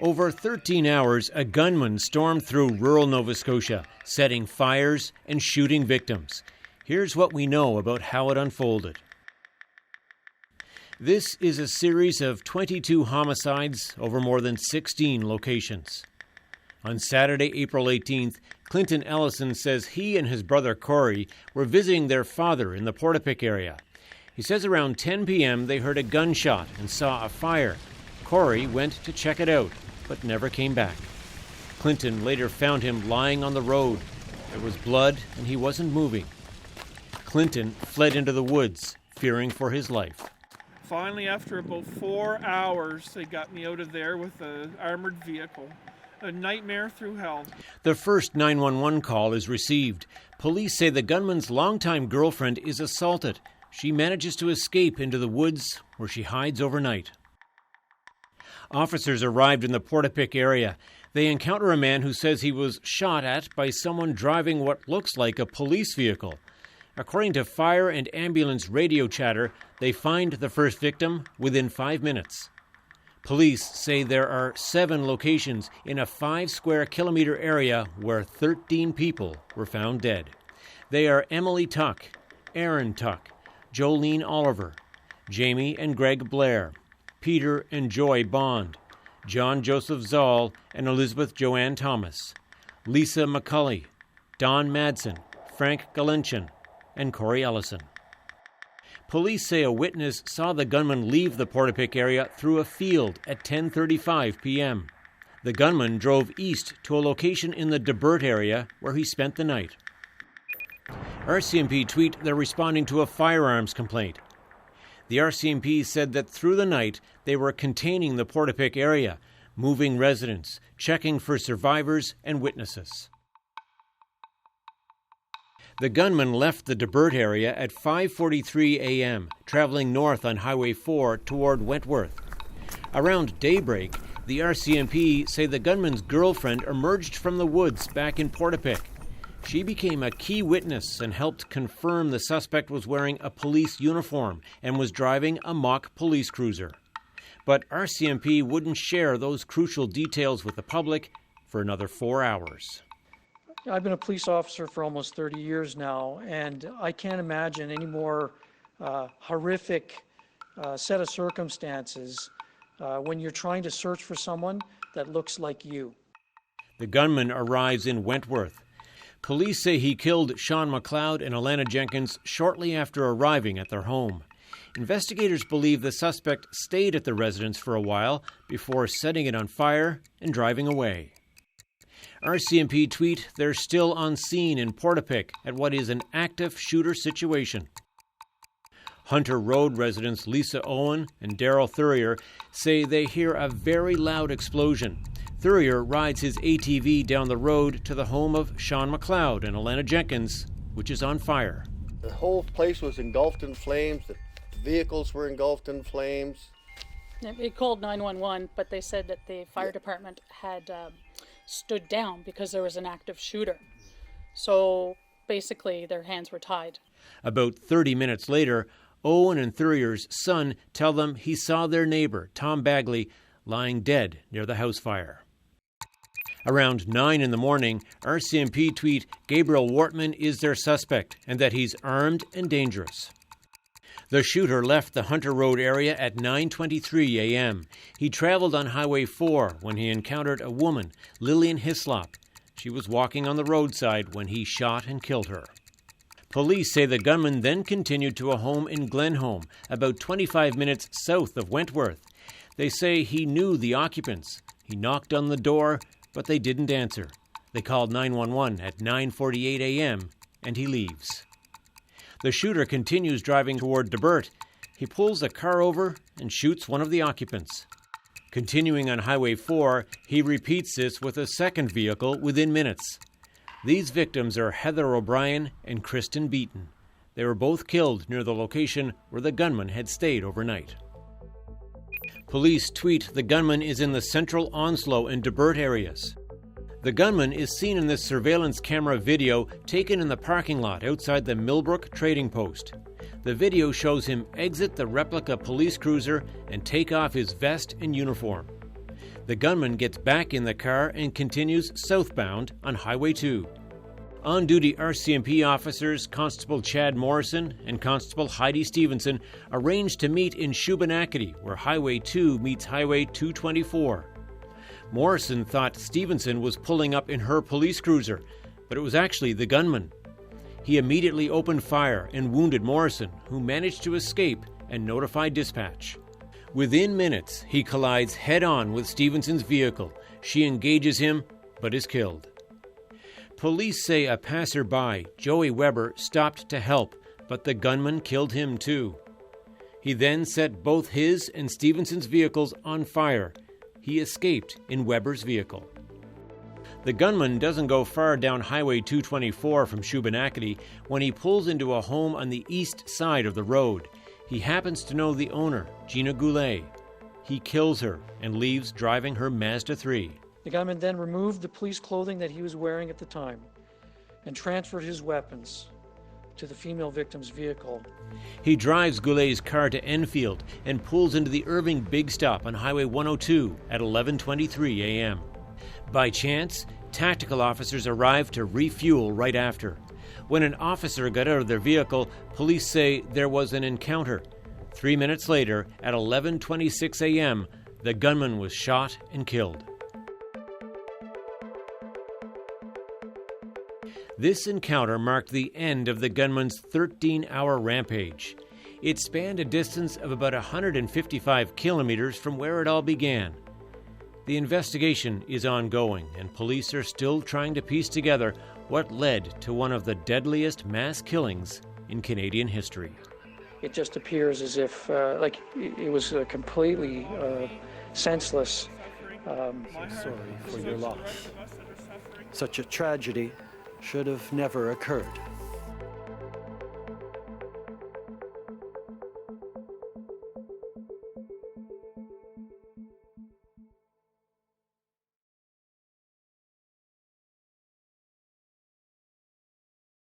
Over 13 hours, a gunman stormed through rural Nova Scotia, setting fires and shooting victims. Here's what we know about how it unfolded. This is a series of 22 homicides over more than 16 locations. On Saturday, April 18th, Clinton Ellison says he and his brother Corey were visiting their father in the Portapique area. He says around 10 p.m. they heard a gunshot and saw a fire. Corey went to check it out, but never came back. Clinton later found him lying on the road. There was blood and he wasn't moving. Clinton fled into the woods, fearing for his life. Finally, after about 4 hours, they got me out of there with an armored vehicle. A nightmare through hell. The first 911 call is received. Police say the gunman's longtime girlfriend is assaulted. She manages to escape into the woods where she hides overnight. Officers arrived in the Portapique area. They encounter a man who says he was shot at by someone driving what looks like a police vehicle. According to fire and ambulance radio chatter, they find the first victim within 5 minutes. Police say there are 7 locations in a 5-square-kilometer area where 13 people were found dead. They are Emily Tuck, Aaron Tuck, Jolene Oliver, Jamie and Greg Blair, Peter and Joy Bond, John Joseph Zoll and Elizabeth Joanne Thomas, Lisa McCulley, Don Madsen, Frank Galenchin, and Corey Ellison. Police say a witness saw the gunman leave the Portapique area through a field at 10:35 p.m. The gunman drove east to a location in the Debert area where he spent the night. RCMP tweet they're responding to a firearms complaint. The RCMP said that through the night they were containing the Portapique area, moving residents, checking for survivors and witnesses. The gunman left the Debert area at 5:43 a.m., traveling north on Highway 4 toward Wentworth. Around daybreak, the RCMP say the gunman's girlfriend emerged from the woods back in Portapique. She became a key witness and helped confirm the suspect was wearing a police uniform and was driving a mock police cruiser. But RCMP wouldn't share those crucial details with the public for another 4 hours. I've been a police officer for almost 30 years now, and I can't imagine any more horrific set of circumstances when you're trying to search for someone that looks like you. The gunman arrives in Wentworth. Police say he killed Sean McLeod and Alana Jenkins shortly after arriving at their home. Investigators believe the suspect stayed at the residence for a while before setting it on fire and driving away. RCMP tweet they're still on scene in Portapique at what is an active shooter situation. Hunter Road residents Lisa Owen and Daryl Thurier say they hear a very loud explosion. Thurier rides his ATV down the road to the home of Sean McLeod and Alana Jenkins, which is on fire. The whole place was engulfed in flames. The vehicles were engulfed in flames. They called 911, but they said that the fire department had stood down because there was an active shooter. So basically their hands were tied. About 30 minutes later, Owen and Thurier's son tell them he saw their neighbor, Tom Bagley, lying dead near the house fire. Around 9 in the morning, RCMP tweet Gabriel Wortman is their suspect and that he's armed and dangerous. The shooter left the Hunter Road area at 9:23 a.m. He traveled on Highway 4 when he encountered a woman, Lillian Hislop. She was walking on the roadside when he shot and killed her. Police say the gunman then continued to a home in Glenholme, about 25 minutes south of Wentworth. They say he knew the occupants. He knocked on the door, but they didn't answer. They called 911 at 9:48 a.m. and he leaves. The shooter continues driving toward Debert. He pulls a car over and shoots one of the occupants. Continuing on Highway 4, he repeats this with a second vehicle within minutes. These victims are Heather O'Brien and Kristen Beaton. They were both killed near the location where the gunman had stayed overnight. Police tweet the gunman is in the central Onslow and Debert areas. The gunman is seen in this surveillance camera video taken in the parking lot outside the Millbrook Trading Post. The video shows him exit the replica police cruiser and take off his vest and uniform. The gunman gets back in the car and continues southbound on Highway 2. On-duty RCMP officers Constable Chad Morrison and Constable Heidi Stevenson arranged to meet in Shubenacadie, where Highway 2 meets Highway 224. Morrison thought Stevenson was pulling up in her police cruiser, but it was actually the gunman. He immediately opened fire and wounded Morrison, who managed to escape and notify dispatch. Within minutes, he collides head-on with Stevenson's vehicle. She engages him, but is killed. Police say a passerby, Joey Weber, stopped to help, but the gunman killed him too. He then set both his and Stevenson's vehicles on fire. He escaped in Weber's vehicle. The gunman doesn't go far down Highway 224 from Shubenacadie when he pulls into a home on the east side of the road. He happens to know the owner, Gina Goulet. He kills her and leaves driving her Mazda 3. The gunman then removed the police clothing that he was wearing at the time and transferred his weapons to the female victim's vehicle. He drives Goulet's car to Enfield and pulls into the Irving Big Stop on Highway 102 at 11:23 a.m. By chance, tactical officers arrived to refuel right after. When an officer got out of their vehicle, police say there was an encounter. 3 minutes later, at 11:26 a.m., the gunman was shot and killed. This encounter marked the end of the gunman's 13-hour rampage. It spanned a distance of about 155 kilometers from where it all began. The investigation is ongoing, and police are still trying to piece together what led to one of the deadliest mass killings in Canadian history. It just appears as if it was completely senseless. Sorry for your loss. Such a tragedy should have never occurred.